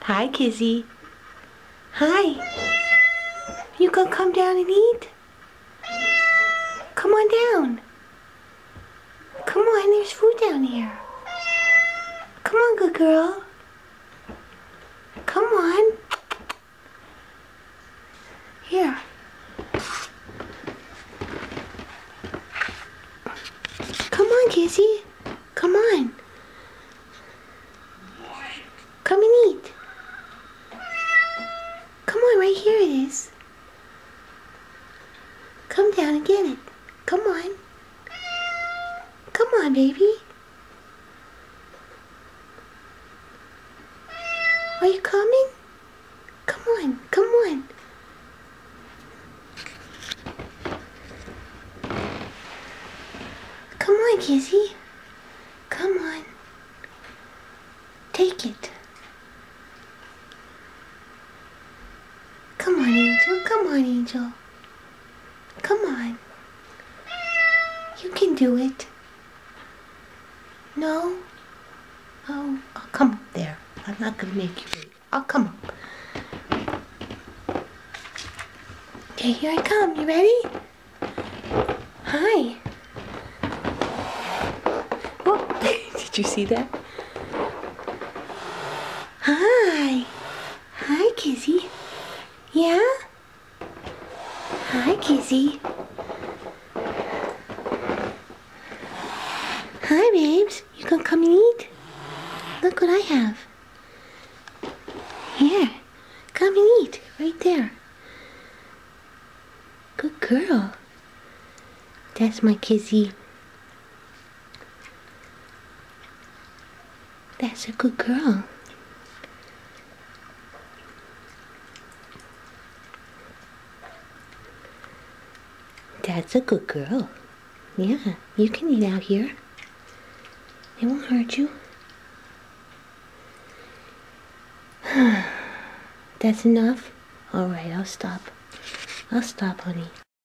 Hi, Kizzy. Hi. You gonna come down and eat? Come on down. Come on, there's food down here. Come on, good girl. Come on. Here. Come on, Kizzy. Come on. Come and eat. Come on, right here it is. Come down and get it. Come on. Come on, baby. Are you coming? Come on, come on. Come on, Kizzy. Come on. Take it. Come on, Angel. Come on, Angel. Come on. You can do it. No? Oh, I'll come up there. I'm not going to make you wait. I'll come up. Okay, here I come. You ready? Hi. Oh, did you see that? Hi. Hi, Kizzy. Yeah? Hi, Kizzy. Hi, babes. You gonna come and eat? Look what I have. Here. Come and eat. Right there. Good girl. That's my Kizzy. That's a good girl. That's a good girl. Yeah, you can eat out here. It won't hurt you. That's enough? Alright, I'll stop. I'll stop, honey.